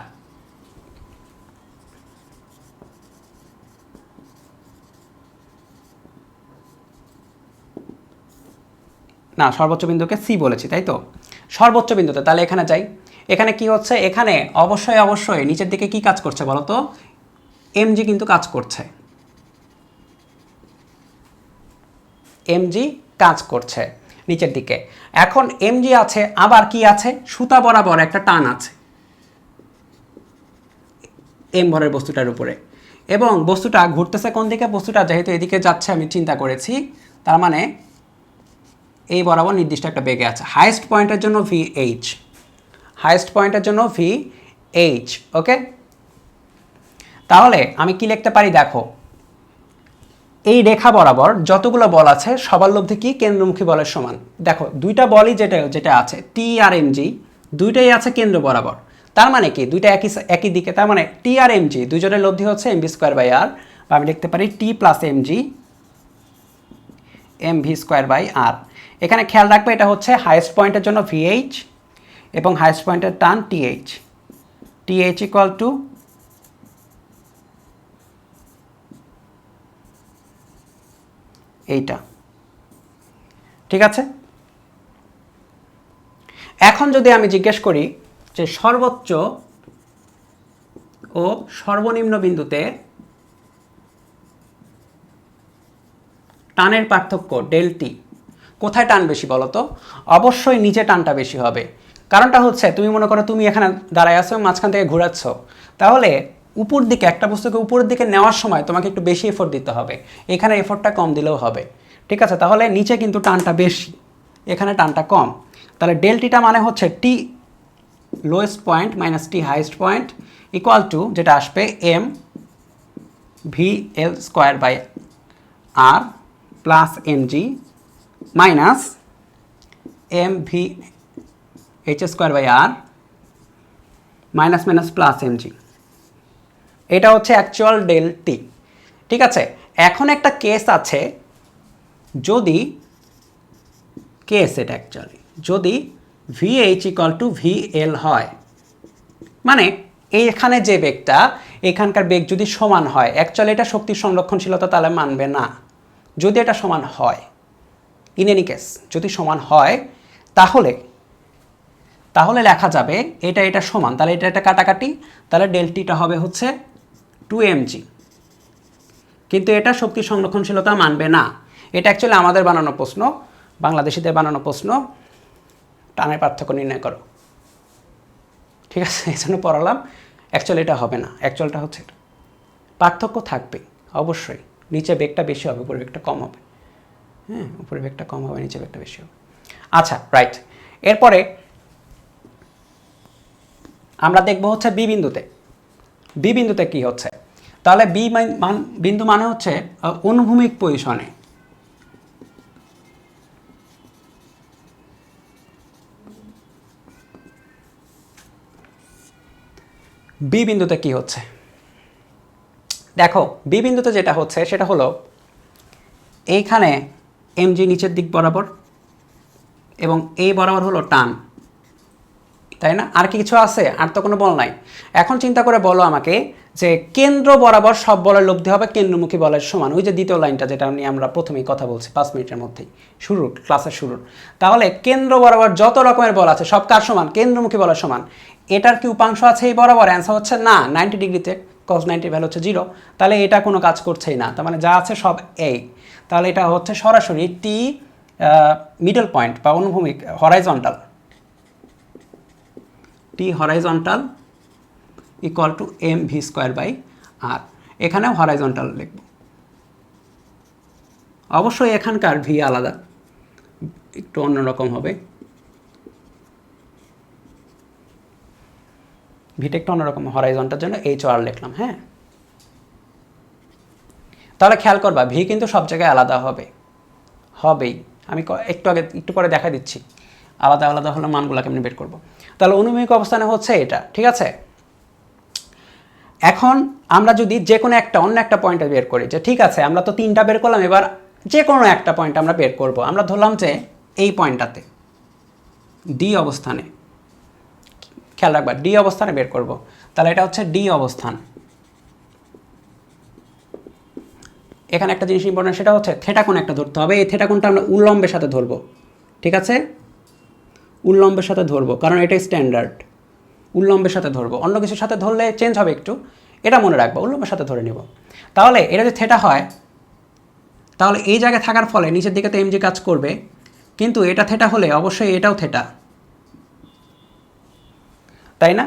না, সর্বোচ্চ বিন্দুকে সি বলেছি, তাই তো? সর্বোচ্চ বিন্দুতে তাহলে এখানে যাই। এখানে কি হচ্ছে, এখানে অবশ্যই অবশ্যই নিচের দিকে কি কাজ করছে বলো তো, এমজি কিন্তু কাজ করছে, এমজি কাজ করছে নিচের দিকে। এখন এমজি আছে, আবার কি আছে, সুতা বরাবর একটা টান আছে এম ভরের বস্তুটার উপরে, এবং বস্তুটা ঘুরতেছে কোন দিকে, বস্তুটা যেহেতু এদিকে যাচ্ছে আমি চিন্তা করেছি, তার মানে এই বরাবর নির্দিষ্ট একটা বেগে আছে। হাইয়েস্ট পয়েন্টের জন্য ভি এইচ, হাইয়েস্ট পয়েন্টের জন্য ভি এইচ। ওকে, তাহলে আমি কি লিখতে পারি দেখো, এই রেখা বরাবর যতগুলো বল আছে সবার লব্ধি কি, কেন্দ্রমুখী বলের সমান। দেখো দুইটা বলই যেটা আছে টি আর এমজি, দুইটাই আছে কেন্দ্র বরাবর। তার মানে কি দুইটা একই দিকে, তার মানে টি আর এমজি দুজনের লব্ধি হচ্ছে এমভি স্কোয়ার বাই আর, বা আমি লিখতে পারি T plus MG MV square by R. এখানে খেয়াল রাখবে এটা হচ্ছে হাইয়েস্ট পয়েন্টের জন্য ভিএইচ এবং হাইয়েস্ট পয়েন্টের টান টিএইচ, টিএইচ ইকুয়াল টু এইটা। ঠিক আছে, এখন যদি আমি জিজ্ঞেস করি যে সর্বোচ্চ ও সর্বনিম্ন বিন্দুতে টানের পার্থক্য ডেল টি, কোথায় টান বেশি বলো তো? অবশ্যই নিচে টানটা বেশি হবে। কারণটা হচ্ছে তুমি মনে করো তুমি এখানে দাঁড়ায় আছো, মাঝখান থেকে ঘোরাচ্ছ, তাহলে উপর দিকে একটা বস্তুকে উপরের দিকে নেওয়ার সময় তোমাকে একটু বেশি এফোর্ট দিতে হবে, এখানে এফোর্টটা কম দিলেও হবে। ঠিক আছে, তাহলে নিচে কিন্তু টানটা বেশি, এখানে টানটা কম। তাহলে ডেল টিটা মানে হচ্ছে T lowest point minus T highest point equal to যেটা আসবে M V L square by R plus M G minus M V H square by R minus minus plus M G. এটা হচ্ছে actual del T. ঠিক আছে, এখন একটা case আছে, যদি কেস এটা অ্যাকচুয়ালি যদি V H equal to V L হয়, মানে এইখানে যে বেগটা এখানকার বেগ যদি সমান হয়, অ্যাকচুয়ালি এটা শক্তির সংরক্ষণশীলতা তাহলে মানবে না। যদি এটা সমান হয়, ইন এনি কেস যদি সমান হয়, তাহলে তাহলে লেখা যাবে এটা এটা সমান, তাহলে এটা এটা কাটাকাটি, তাহলে ডেলটিটা হবে হচ্ছে 2mg। কিন্তু এটা শক্তি সংরক্ষণশীলতা মানবে না। এটা অ্যাকচুয়ালি আমাদের বানানো প্রশ্ন, বাংলাদেশিদের বানানো প্রশ্ন, টানের পার্থক্য নির্ণয় করো। ঠিক আছে, এই জন্য পড়ালাম। অ্যাকচুয়ালি এটা হবে না, অ্যাকচুয়ালটা হচ্ছে এটা। পার্থক্য থাকবে অবশ্যই, নিচে বেগটা বেশি হবে, উপরে বেগটা কম হবে। হ্যাঁ, উপরে বেগটা কম হবে, নিচে বেগটা বেশি হবে। আচ্ছা, রাইট। এরপরে আমরা দেখব হচ্ছে বি বিন্দুতে। বি বিন্দুতে কি হচ্ছে, তাহলে বি বিন্দু মানে হচ্ছে অনুভূমিক পজিশনে। বি বিন্দুতে কি হচ্ছে দেখো, বি বিন্দুতে যেটা হচ্ছে সেটা হলো এইখানে এমজি নিচের দিক বরাবর এবং এই বরাবর হলো টান, তাই না? আর কি কিছু আছে? আর তো কোনো বল নাই। এখন চিন্তা করে বলো আমাকে যে কেন্দ্র বরাবর সব বলের লব্ধি হবে কেন্দ্রমুখী বলের সমান। ওই যে দ্বিতীয় লাইনটা যেটা নিয়ে আমরা প্রথমেই কথা বলছি 5 মিনিটের মধ্যেই, ক্লাসের শুরুর। তাহলে কেন্দ্র বরাবর যত রকমের বল আছে সব কার সমান? কেন্দ্রমুখী বলের সমান। এটার কি উপাংশ আছে এই বরাবর? অ্যান্সার হচ্ছে না, 90 ডিগ্রিতে। cos 90 ভ্যালু হচ্ছে 0, তাহলে এটা কোনো কাজ করছেই না। তার মানে যা আছে সব এই। তাহলে এটা হচ্ছে সরাসরি টি মিডল পয়েন্ট বা অনুভূমিক horizontal, T horizontal equal to M V square by R. এখানেও হরাইজন্টাল লিখব। অবশ্যই এখানকার ভি আলাদা, একটু অন্যরকম হবে, ভিটা একটু অন্যরকম। হরাইজন্টাল জন্য এইচ আর লিখলাম। হ্যাঁ, তাহলে খেয়াল করবা ভি কিন্তু সব জায়গায় আলাদা হবেই। আমি একটু পরে দেখা দিচ্ছি আলাদা আলাদা হলে মানগুলো কেমনি বের করব। তাহলে অনুভূমিক অবস্থানে হচ্ছে এটা। ঠিক আছে, এখন আমরা যদি যে কোনো একটা অন্য একটা পয়েন্টে বের করি, যে ঠিক আছে আমরা তো 3টা বের করলাম, এবার যে কোনো একটা পয়েন্ট আমরা বের করব। আমরা ধরলাম যে এই পয়েন্টটাতে ডি অবস্থানে, খেয়াল রাখবা ডি অবস্থানে বের করব। তাহলে এটা হচ্ছে ডি অবস্থান। এখানে একটা জিনিস ইম্পর্টেন্ট, সেটা হচ্ছে থেটা কোণ একটা ধরতে হবে। এই থেটা কোণটা আমরা উল্লম্বের সাথে ধরবো। ঠিক আছে, উল্লম্বের সাথে ধরবো, কারণ এটাই স্ট্যান্ডার্ড। উল্লম্বের সাথে ধরবো, অন্য কিছুর সাথে ধরলে চেঞ্জ হবে একটু, এটা মনে রাখবো, উল্লম্বের সাথে ধরে নেব। তাহলে এটা যদি থেটা হয়, তাহলে এই জায়গায় থাকার ফলে নিচের দিকে তো এমজি কাজ করবে, কিন্তু এটা থেটা হলে অবশ্যই এটাও থেটা, তাই না?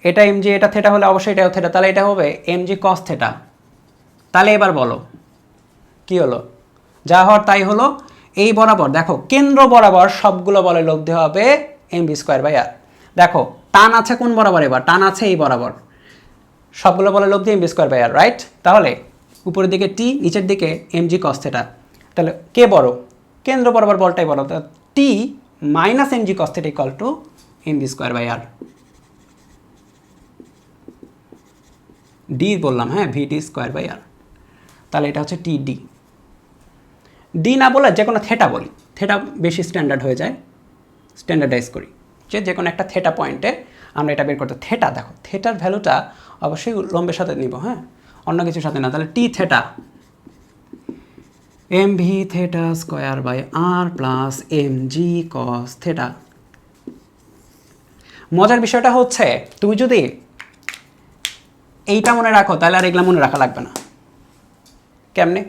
এটা এমজি, এটা থেটা হলে অবশ্যই এটাও থেটা, তাহলে এটা হবে এমজি কস থেটা। তাহলে এবার বলো কি হলো? যা হওয়ার তাই হলো। এই বরাবর দেখো কেন্দ্র বরাবর সবগুলো বলে লব্ধি হবে এম ভি স্কোয়ার বাই আর। দেখো টান আছে কোন বরাবর? এবার টান আছে এই বরাবর, সবগুলো বলে লব্ধি M V square by R, right? তাহলে উপরের দিকে টি, নিচের দিকে এম জি কস থেটা। তাহলে কে বড়? কেন্দ্র বরাবর বলটাই বড়। T minus M G cos theta equal to M V square by R. D বললাম, হ্যাঁ, V D square by R. তাহলে এটা হচ্ছে টি ডি। ডি না বলে যে কোনো থেটা বলি, থেটা বেশি স্ট্যান্ডার্ড হয়ে যায়, স্ট্যান্ডার্ডাইজ করি যে কোনো একটা থেটা পয়েন্টে আমরা এটা বের করতে। থেটা দেখো, থেটার ভ্যালুটা অবশ্যই লম্বের সাথে নিব, হ্যাঁ, অন্য কিছুর সাথে না। তাহলে T theta M V theta square by R plus M G cos theta. মজার বিষয়টা হচ্ছে তুমি যদি এইটা মনে রাখো তাহলে আর এগুলা মনে রাখা লাগবে না। কেমনে?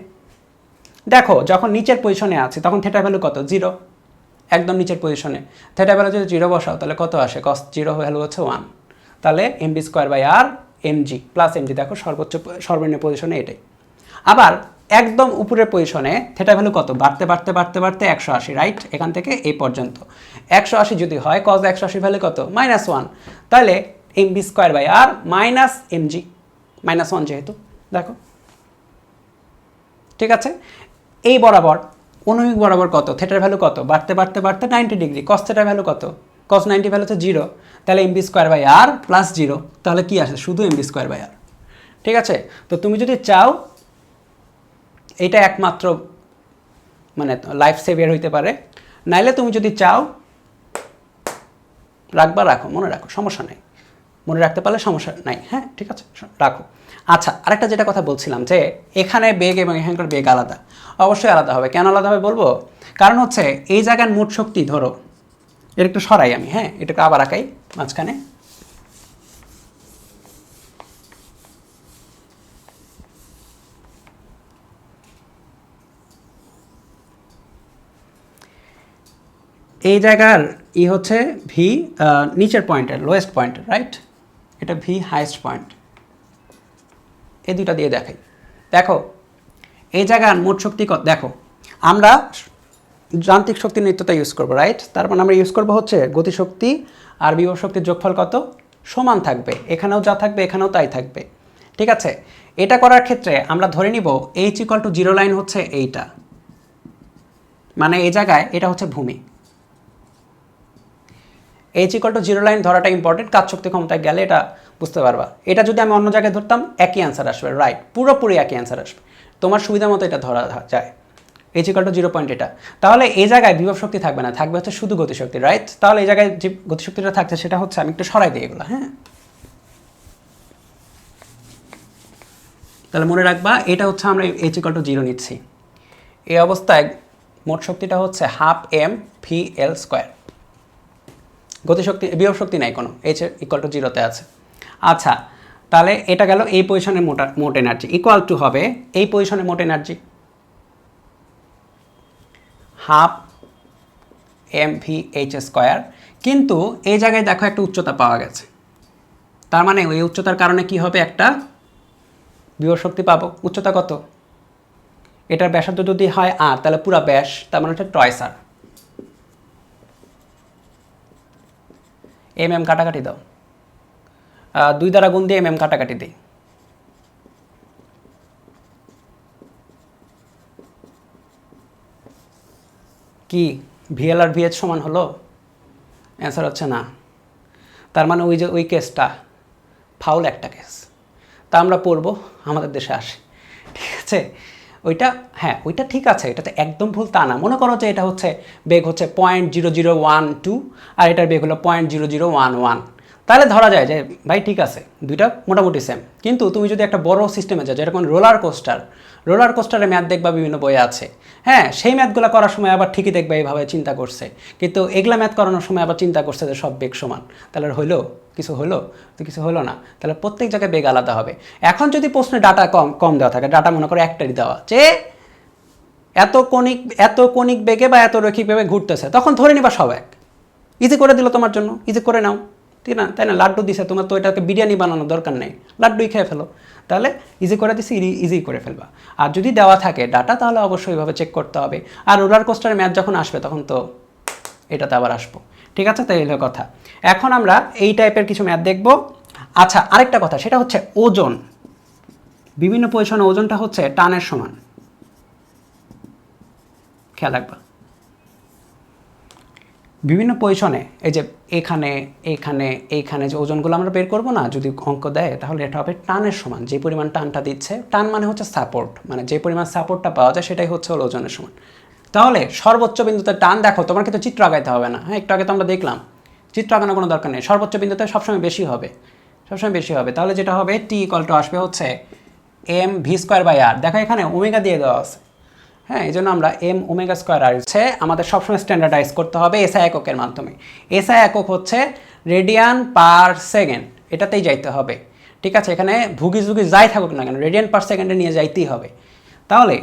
দেখো যখন নিচের পজিশনে আছে তখন থেটা ভ্যালু কত? 0, একদম নিচের পজিশনে। থেটা ভ্যালু যদি 0 বসাও তাহলে কত আসে? কস 0 ভ্যালু হচ্ছে 1। তাহলে M B square by R MG plus MG, দেখো সর্বনিম্ন পজিশনে এটাই। আবার একদম উপরের পজিশনে থেটা ভ্যালু কত, বাড়তে বাড়তে বাড়তে বাড়তে 180, রাইট? এখান থেকে এই পর্যন্ত 180 যদি হয়, কজ 180 ভ্যালু কত, -1, তাহলে MB square by R minus MG, -1 যেহেতু, দেখো ঠিক আছে। এই বরাবর অনুভূমিক বরাবর কত, থেটার ভ্যালু কত, বাড়তে বাড়তে বাড়তে 90 ডিগ্রি, কস থেটার ভ্যালু কত, কস 90 ভ্যালু হচ্ছে 0, তাহলে MB square by R plus 0, তাহলে কি আসে, শুধু এমবি স্কোয়ার বাই আর। ঠিক আছে, তো তুমি যদি চাও এটা একমাত্র মানে লাইফ সেভিয়ার হইতে পারে, নাইলে তুমি যদি চাও রাখবা রাখো, মনে রাখো, সমস্যা নেই, মনে রাখতে পারলে সমস্যা নাই, হ্যাঁ ঠিক আছে রাখো। আচ্ছা, আরেকটা যেটা কথা বলছিলাম যে এখানে বেগ এবং এখানকার বেগ আলাদা, অবশ্যই আলাদা হবে। কেন আলাদা হবে বলবো, কারণ হচ্ছে এই জায়গার মোট শক্তি, ধরো এর একটু সরাই আমি, হ্যাঁ এটাকে আবার আঁকাই মাঝখানে, এই জায়গার হচ্ছে ভি নিচের পয়েন্টের, লোয়েস্ট পয়েন্টের, রাইট? এটা ভি হাইয়েস্ট পয়েন্ট, এই দুইটা দিয়ে দেখাই। দেখো এই জায়গার মোট শক্তি কত, দেখো আমরা যান্ত্রিক শক্তির নিত্যতা ইউজ করবো, রাইট? তার মানে আমরা ইউজ করবো হচ্ছে গতিশক্তি আর বিভব শক্তির যোগফল কত, সমান থাকবে, এখানেও যা থাকবে এখানেও তাই থাকবে। ঠিক আছে, এটা করার ক্ষেত্রে আমরা ধরে নিব H=0 লাইন হচ্ছে এইটা, মানে এই জায়গায় এটা হচ্ছে ভূমি। H=0 লাইন ধরাটা ইম্পর্টেন্ট, কাজ শক্তি ক্ষমতায় গেলে এটা বুঝতে পারবা। এটা যদি আমি অন্য জায়গায় ধরতাম একই অ্যান্সার আসবে, রাইট? পুরোপুরি একই অ্যান্সার আসবে, তোমার সুবিধা মতো এটা ধরা যায়। H=0 পয়েন্ট এটা, তাহলে এই জায়গায় বিভব শক্তি থাকবে না, থাকবে হচ্ছে শুধু গতিশক্তি, রাইট? তাহলে এই জায়গায় যে গতিশক্তিটা থাকছে সেটা হচ্ছে, আমি একটু সরাই দিই এগুলো, হ্যাঁ তাহলে মনে রাখবা এটা হচ্ছে আমরা H=0 নিচ্ছি। এই অবস্থায় মোট শক্তিটা হচ্ছে 12mv/L²। গতিশক্তি বিভব শক্তি নাই কোনো, H=0 আছে। আচ্ছা, তাহলে এটা গেল এই পজিশনের মোট এনার্জি, ইকুয়াল টু হবে এই পজিশনের মোট এনার্জি 12mv/h²। কিন্তু এই জায়গায় দেখো একটা উচ্চতা পাওয়া গেছে, তার মানে ওই উচ্চতার কারণে কি হবে, একটা বিভব শক্তি পাবো। উচ্চতা কত, এটার ব্যাসার্ধ যদি হয় আর, তাহলে পুরো ব্যাস, তার মানে হচ্ছে টয়েস আর। mm কাটাকাটি দাও, 2 দ্বারা গুণ দিয়ে mm কাটাকাটি দিই, কি ভিএল আর ভিএইচ সমান হলো? অ্যান্সার হচ্ছে না। তার মানে ওই যে ওই কেসটা ফাউল একটা কেস, তা আমরা পড়বো, আমাদের দেশে আসে, ঠিক আছে? ওইটা হ্যাঁ ওইটা ঠিক আছে, এটা তো একদম ভুল তা না। মনে করো যে এটা হচ্ছে বেগ হচ্ছে 0.0012 আর এটার বেগ হলো 0.0011, তাহলে ধরা যায় যে ভাই ঠিক আছে দুইটা মোটামুটি সেম। কিন্তু তুমি যদি একটা বড় সিস্টেমে যাও, যেরকম রোলার কোস্টারের ম্যাথ দেখবা বিভিন্ন বইয়ে আছে, হ্যাঁ সেই ম্যাথগুলো করার সময় আবার ঠিকই দেখবা এইভাবে চিন্তা করছে, কিন্তু এগুলা ম্যাথ করানোর সময় আবার চিন্তা করছে যে সব বেগ সমান, তাহলে হইলো কিছু হলো তো কিছু হলো না, তাহলে প্রত্যেক জায়গায় বেগ আলাদা হবে। এখন যদি প্রশ্নে ডাটা কম দেওয়া থাকে, ডাটা মনে করো একটারই দেওয়া যে এত কণিক বেগে বা এত রৈখিক বেগে ঘুরতেছে, তখন ধরে নিবা সব এক, ইজি করে দিল তোমার জন্য, ইজি করে নাও, তাই না? লাড্ডু দিছে, তোমার তো এটাকে বিরিয়ানি বানানোর দরকার নেই, লাড্ডুই খেয়ে ফেলো, তাহলে ইজি করে দিছি, ইজি করে ফেলবা। আর যদি দেওয়া থাকে ডাটা, তাহলে অবশ্যই এইভাবে চেক করতে হবে। আর রোলার কোস্টারের ম্যাথ যখন আসবে তখন তো এটাতে আবার আসবো, ঠিক আছে? তাই হলো কথা। এখন আমরা এই টাইপের কিছু ম্যাথ দেখব। আচ্ছা, আরেকটা কথা, সেটা হচ্ছে ওজন। বিভিন্ন পজিশনে ওজনটা হচ্ছে টানের সমান, খেয়াল রাখবা। বিভিন্ন পজিশনে এই যে এইখানে যে ওজনগুলো আমরা বের করবো না, যদি অঙ্ক দেয় তাহলে এটা হবে টানের সমান, যে পরিমাণ টানটা দিচ্ছে, টান মানে হচ্ছে সাপোর্ট, মানে যে পরিমাণ সাপোর্টটা পাওয়া যায় সেটাই হচ্ছে হলো ওজনের সমান। তাহলে সর্বোচ্চ বিন্দুতে টান দেখো, তোমার কিন্তু চিত্র আঁকাইতে হবে না, হ্যাঁ একটু আগে তো আমরা দেখলাম, চিত্র আঁকানোর কোনো দরকার নেই, সর্বোচ্চ বিন্দুতে সবসময় বেশি হবে, তাহলে যেটা হবে T= আসবে হচ্ছে mv²/r। দেখো এখানে ওমেগা দিয়ে দেওয়া আছে, হ্যাঁ এই জন্য আমরা m⍵² হচ্ছে আমাদের সবসময় স্ট্যান্ডার্ডাইজ করতে হবে এসআই এককের মাধ্যমে। এসআই একক হচ্ছে রেডিয়ান পার সেকেন্ড, এটাতেই যাইতে হবে, ঠিক আছে? এখানে ভুগি যাই থাকুক না কেন, রেডিয়ান পার সেকেন্ডে নিয়ে যাইতেই হবে। তাহলে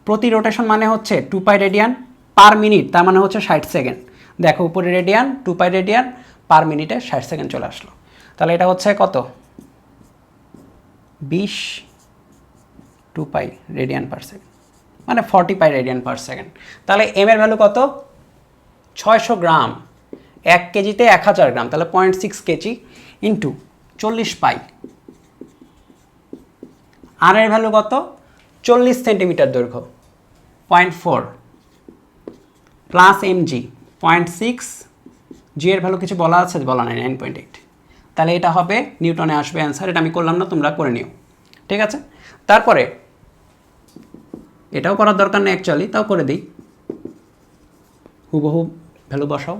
প্রতি রোটেশন মানে হচ্ছে 2π রেডিয়ান পার মিনিট, তার মানে হচ্ছে 60 সেকেন্ড। দেখো উপরে রেডিয়ান, 2π রেডিয়ান পার মিনিটে 60 সেকেন্ড চলে আসলো। তাহলে এটা হচ্ছে কত 20 2 পাই রেডিয়ান পার সেকেন্ড, মানে 40 পাই রেডিয়ান পার সেকেন্ড। তাহলে এম এর ভ্যালু কত 600 গ্রাম, 1 কেজিতে 1000 গ্রাম, তাহলে 0.6 কেজি ইন্টু 40 পাই। আর এর ভ্যালু কত 40 সেন্টিমিটার দৈর্ঘ্য 0.4 প্লাস এমজি 0.6, জি এর ভ্যালু কিছু বলা আছে, বলা নাই 9.8। তাহলে এটা হবে নিউটনে আসবে অ্যান্সার। এটা আমি করলাম না, তোমরা করে নিও, ঠিক আছে। তারপরে এটাও করার দরকার নেই অ্যাকচুয়ালি, তাও করে দিই। হুবহু ভ্যালু বসাও,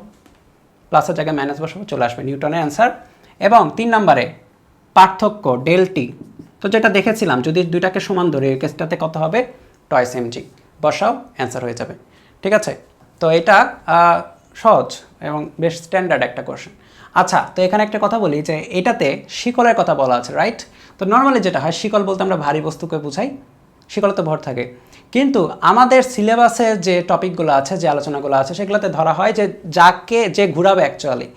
প্লাসের জায়গায় মাইনাস বসাবো, চলে আসবে নিউটনের অ্যান্সার। এবং 3 নম্বরে পার্থক্য ডেলটি, তো যেটা দেখেছিলাম যদি দুইটাকে সমান ধরে এই কেসটাতে কত হবে টয়েস এমজি, বসাও অ্যান্সার হয়ে যাবে, ঠিক আছে। তো এটা সহজ এবং বেশ স্ট্যান্ডার্ড একটা কোশ্চেন। আচ্ছা, তো এখানে একটা কথা বলি যে এটাতে শিকলের কথা বলা আছে, রাইট। তো নর্মালি যেটা হয় শিকল বলতে আমরা ভারী বস্তুকে বুঝাই, শিকলে তো ভর থাকে। কিন্তু আমাদের সিলেবাসে যে টপিকগুলো আছে, যে আলোচনাগুলো আছে, সেগুলোতে ধরা হয় যে যাকে যে ঘুরাবে অ্যাকচুয়ালি,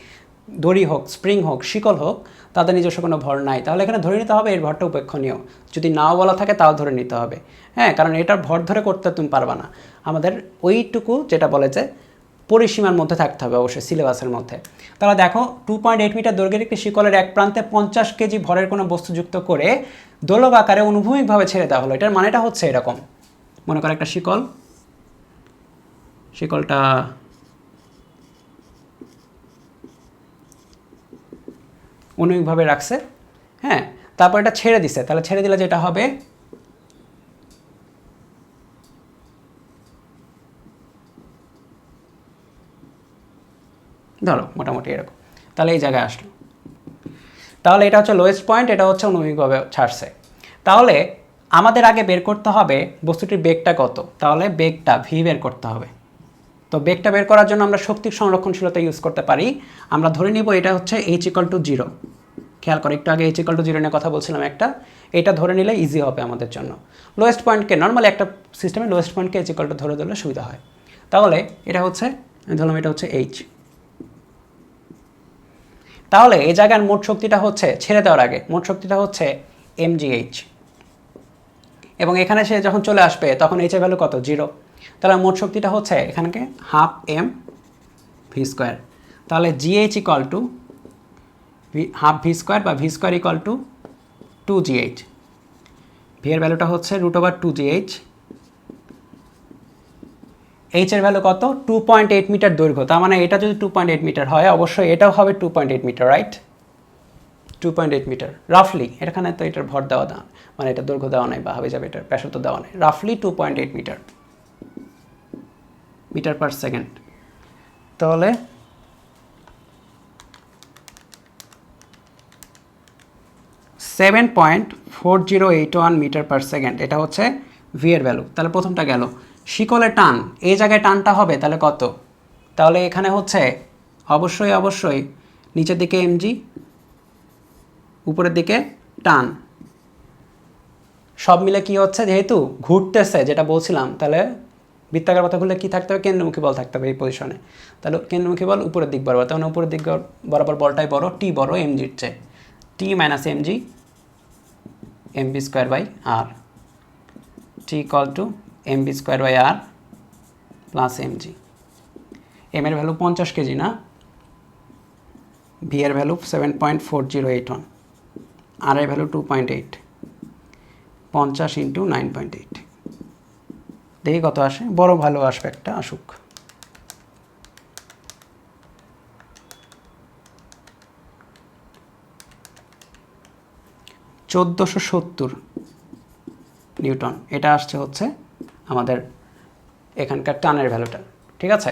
দড়ি হোক, স্প্রিং হোক, শিকল হোক, তাদের নিজস্ব কোনো ভর নাই। তাহলে এখানে ধরে নিতে হবে এর ভরটা উপেক্ষণীয়। যদি নাও বলা থাকে তাও ধরে নিতে হবে, হ্যাঁ, কারণ এটার ভর ধরে করতে তুমি পারবা না। আমাদের ওইটুকু যেটা বলে যে পরিসীমার মধ্যে থাকতে হবে অবশ্যই সিলেবাসের মধ্যে। তাহলে দেখো 2.8 মিটার দৈর্ঘ্যের একটি শিকলের এক প্রান্তে 50 কেজি ভরের কোনো বস্তু যুক্ত করে দোলক আকারে অনুভূমিকভাবে ছেড়ে দেওয়া হলো। এটার মানেটা হচ্ছে এরকম, মনে করো একটা শিকলটা অনুভূমিকভাবে রাখছে, হ্যাঁ, তারপর এটা ছেড়ে দিছে। তাহলে ছেড়ে দিলে যেটা হবে ধরো মোটামুটি এরকম, তাহলে এই জায়গায় আসলো। তাহলে এটা হচ্ছে লোয়েস্ট পয়েন্ট, এটা হচ্ছে অনুভূমিকভাবে ছাড়ছে। তাহলে আমাদের আগে বের করতে হবে বস্তুটির বেগটা কত। তাহলে বেগটা ভি বের করতে হবে। তো বেগটা বের করার জন্য আমরা শক্তির সংরক্ষণশীলতা ইউজ করতে পারি। আমরা ধরে নিব এটা হচ্ছে h=0। খেয়াল করে, একটু আগে h=0 নিয়ে কথা বলছিলাম একটা, এটা ধরে নিলে ইজি হবে আমাদের জন্য। লোয়েস্ট পয়েন্টকে নর্মালি একটা সিস্টেমে লোয়েস্ট পয়েন্টকে h= ধরে দিলে সুবিধা হয়। তাহলে এটা হচ্ছে, ধরলাম এটা হচ্ছে h। তাহলে এই জায়গার মোট শক্তিটা হচ্ছে ছেড়ে দেওয়ার আগে মোট শক্তিটা হচ্ছে mgh, এবং এখানে সে যখন চলে আসবে তখন h এর ভ্যালু কত 0। তাহলে মোট শক্তিটা হচ্ছে এখানকে হাফ এম ভি স্কোয়ার। তাহলে gh = হাফ ভি স্কোয়ার বা ভি স্কোয়ার = 2gh। ভি এর ভ্যালুটা হচ্ছে √2gh। h এর ভ্যালু কত 2.8 মিটার দৈর্ঘ্য। তার মানে এটা যদি 2.8 মিটার হয় অবশ্যই এটাও হবে 2.8 মিটার, রাইট। 2.8 মিটার রাফলি, এখানে তো এটার ভর দেওয়া না, মানে এটা দৈর্ঘ্য দেওয়া নাই বা হবে যাবে এটার ব্যাসার্ধ দেওয়া নাই, রাফলি 2.8 মিটার, মিটার পার সেকেন্ড। তাহলে (7.4081 মিটার পার সেকেন্ড), এটা হচ্ছে ভি এর ভ্যালু। তাহলে প্রথমটা গেল। শিকলের টান, এই জায়গায় টানটা হবে তাহলে কত, তাহলে এখানে হচ্ছে অবশ্যই নিচের দিকে এমজি, উপরের দিকে টান, সব মিলে কি হচ্ছে যেহেতু ঘুরতেছে যেটা বলছিলাম, তাহলে বৃত্তাকার পথে ঘুরলে কী থাকতে হবে কেন্দ্রমুখী বল থাকতে হবে এই পজিশনে। তাহলে কেন্দ্রমুখী বল উপরের দিক বরাবর, তখন উপরের দিক বরাবর বলটাই বড়, টি বড় এমজির চেয়ে, T minus MG mv²/r, t = mv²/r plus MG. M এর ভ্যালু 50 কেজি না, ভি এর ভ্যালু 7.4081, আর এর ভ্যালু 2.8, 50 × 9.8। দেখি কত আসে, বড় ভালো আসবে একটা, আসুক। (1470 নিউটন। এটা আসছে হচ্ছে আমাদের এখানকার টানের ভ্যালুটা, ঠিক আছে।